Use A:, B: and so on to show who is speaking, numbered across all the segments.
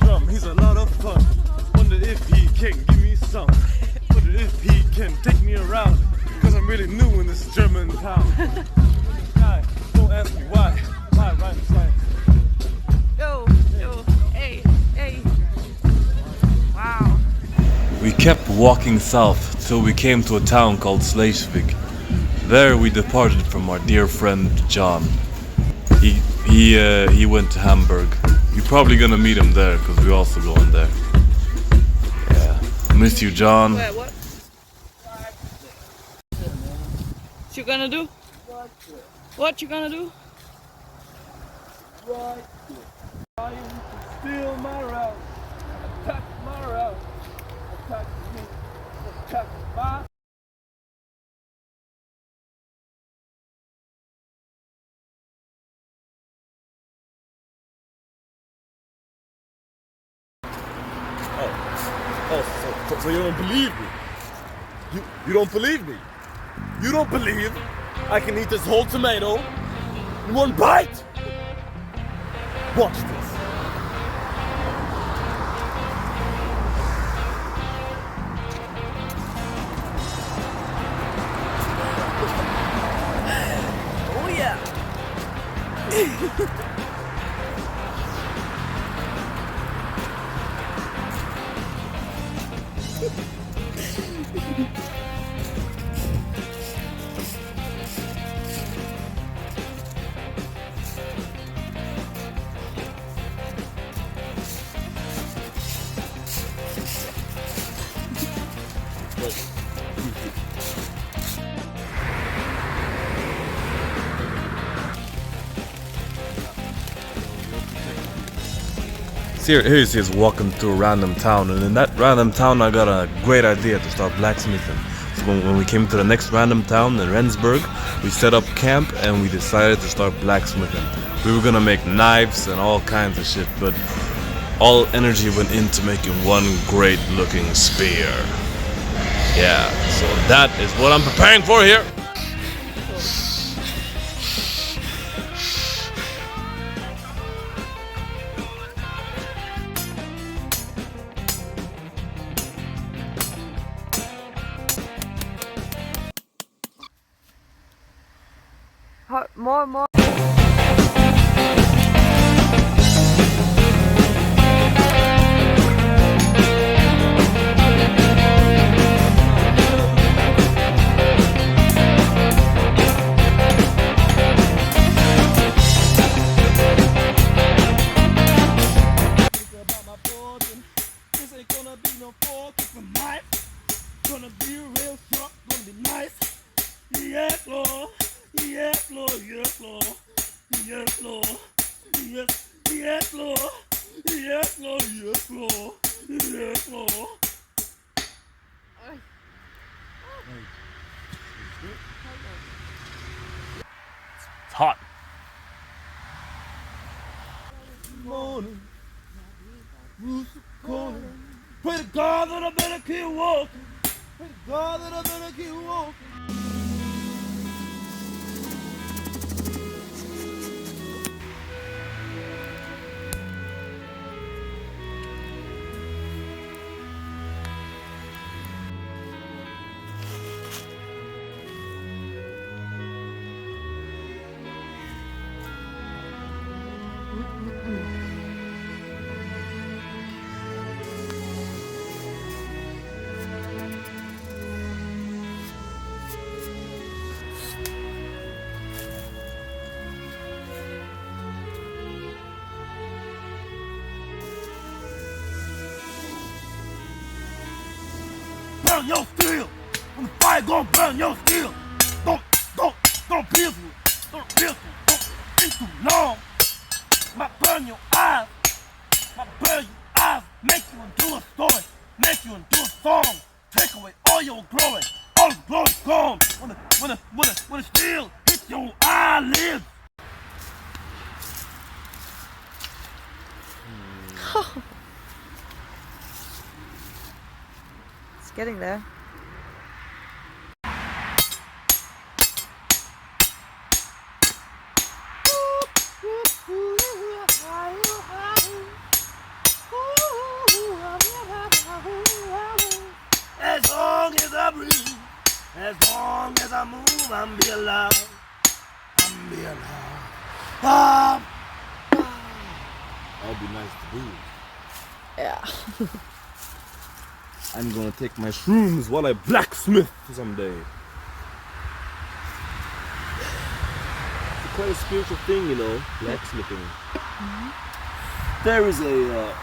A: drum, he's a lot of fun. Wonder if he can give me some. Wonder if he can take me around. Cause I'm really new in this German town. Guy, don't ask me why. Why rhyme science?
B: Yo, hey, hey. Wow.
C: We kept walking south till we came to a town called Schleswig. There we departed from our dear friend John. He went to Hamburg. You're probably gonna meet him there because we're also going there. Yeah, miss you, John.
B: Wait, what? What you gonna do? What you gonna do?
A: Trying to steal my route, attack my route, attack me, attack my. So you don't believe me? You don't believe me? You don't believe I can eat this whole tomato in one bite? Watch this.
B: Oh yeah.
C: Here he is walking through a random town, and in that random town I got a great idea to start blacksmithing. So when we came to the next random town in Rensburg, we set up camp and we decided to start blacksmithing. We were gonna make knives and all kinds of shit, but all energy went into making one great looking spear. Yeah, so that is what I'm preparing for here.
B: More.
A: This ain't gonna be no fork, it's a knife. Gonna be real sharp, gonna be nice. Yes, Lord. Yes, Lord. Yes, Lord. Yes, Lord. Yes, yes, Lord. Yes, Lord. Yes, Lord. Yes, Lord. It's hot. Morning. Who's calling? Pray to God that I better keep walking. Pray to God that I better keep walking. Burn your steel. When the fire gonna burn your steel. Don't pierce me. Don't pierce me. Don't think too long. Might burn your eyes. Might burn your eyes. Make you into a story. Make you into a song. Take away all your glory. All the glory's gone. When the steel hits your eyelids.
B: It's getting there.
A: I'm be alive. I'm be alive. Ah.
C: That'd be nice to do.
B: Yeah.
C: I'm gonna take my shrooms while I blacksmith someday. It's quite a spiritual thing, you know, blacksmithing.
A: There is a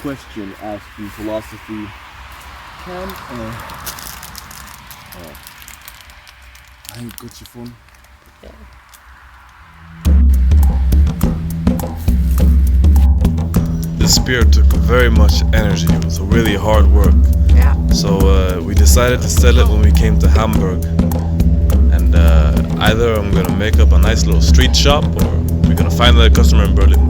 A: question asked in philosophy. Can I got your phone?
B: Yeah.
C: The spear took very much energy. It was a really hard work.
B: Yeah.
C: So we decided to sell it when we came to Hamburg. And either I'm gonna make up a nice little street shop, or we're gonna find a customer in Berlin.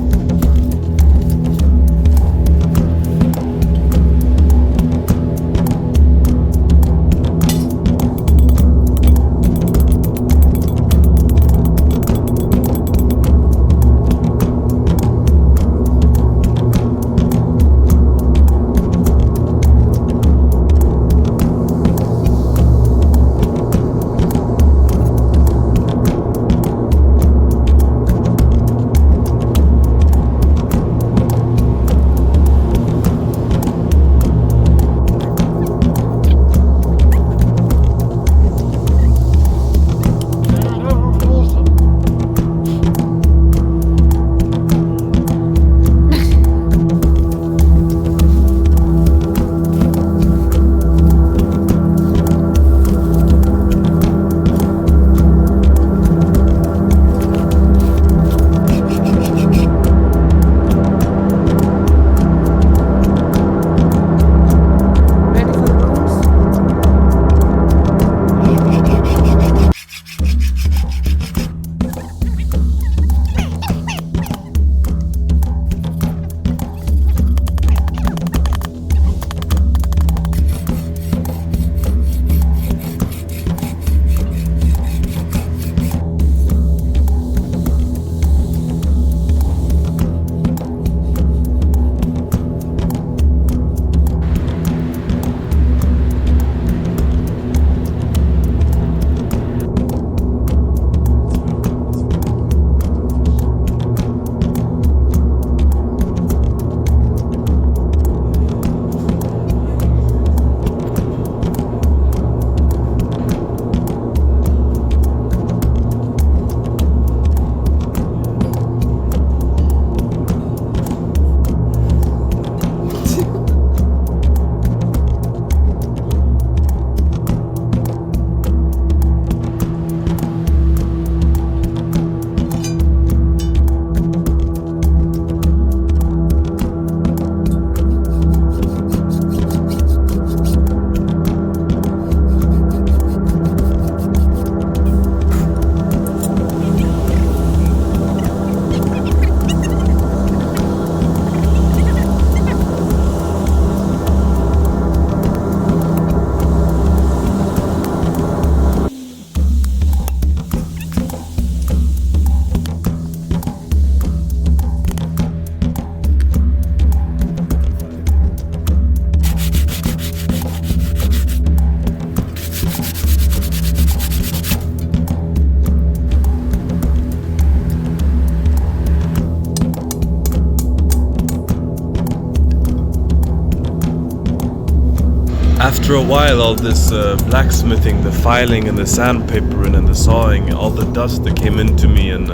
C: After a while, all this blacksmithing, the filing and the sandpapering and the sawing, all the dust that came into me, and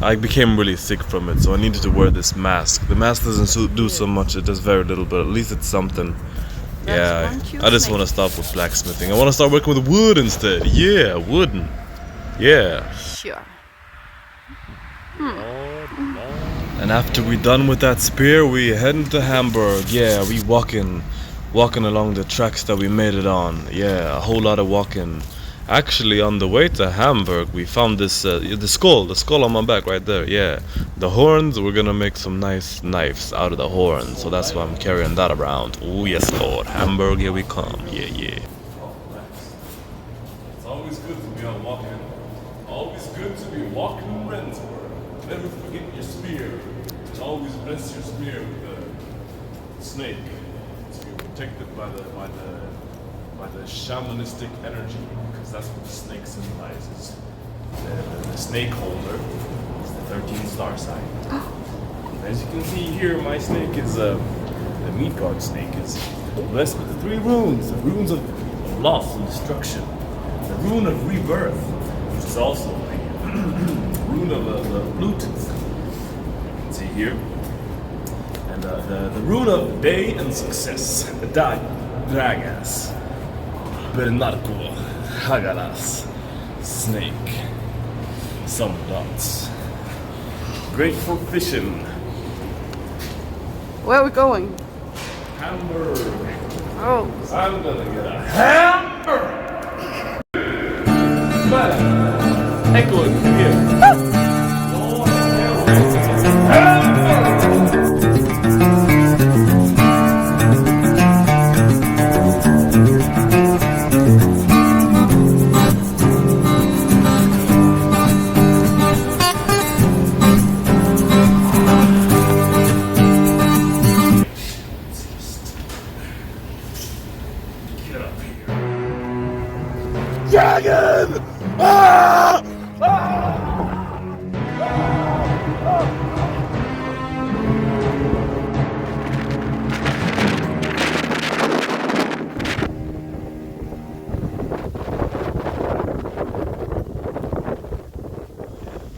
C: I became really sick from it. So I needed to wear this mask. The mask doesn't do so much; it does very little, but at least it's something. Yeah, I just want to stop with blacksmithing. I want to start working with wood instead. Yeah, wooden. Yeah.
B: Sure.
C: And after we done with that spear, we heading to Hamburg. Yeah, we walking along the tracks that we made it on. Yeah, a whole lot of walking. Actually, on the way to Hamburg, we found this the skull on my back right there. Yeah, the horns. We're gonna make some nice knives out of the horns, so that's why I'm carrying that around. Oh yes, Lord, Hamburg, here we come. Yeah, yeah. It's always good to be out walking. Always good to be walking in Rensburg. Never forget your spear. And always bless your spear with a snake, to be protected by the by the shamanistic energy, because that's what the snake symbolizes. The snake holder is the 13th star sign. As you can see here, my snake is the meat guard snake is blessed with the 3 runes, the runes of loss and destruction, the rune of rebirth, which is also the rune of the Bluetooth. You can see here, and the rune of day and success, the Dragas, Bernarco, Hagaras, snake, some dots. Great for fishing.
B: Where are we going?
C: Hamburg.
B: Oh.
C: I'm gonna get a hamburger. Echo it here. Dragon! Ah!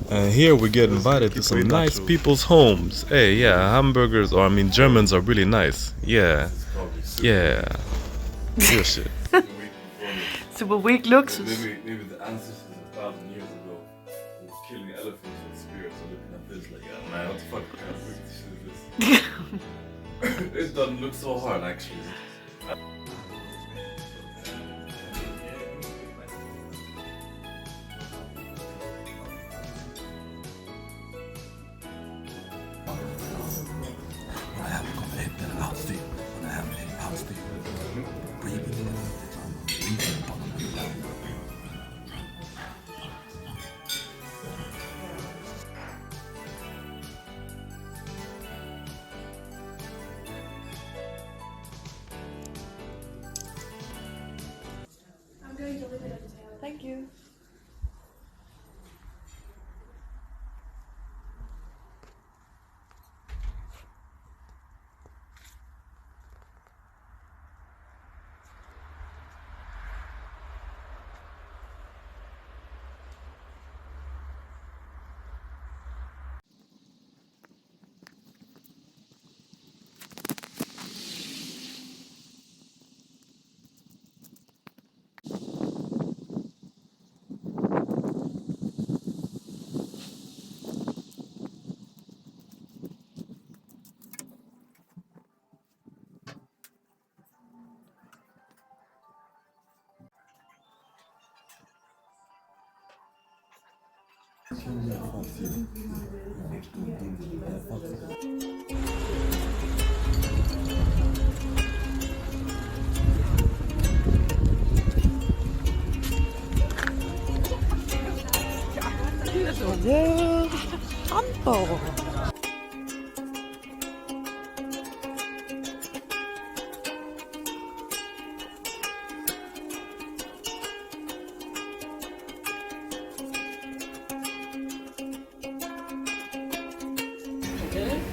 C: And here we get invited to some nice people's homes. Hey, yeah, hamburgers, or I mean Germans are really nice. Yeah, yeah. Real shit.
B: Super weak looks.
C: Maybe the ancestors 1,000 years ago was killing elephants with spirits and looking at this like, yeah, man, what the fuck kind of weird shit is this? It doesn't look so hard actually.
B: Thank you. Yeah, Hamburg.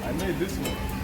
C: I made this one.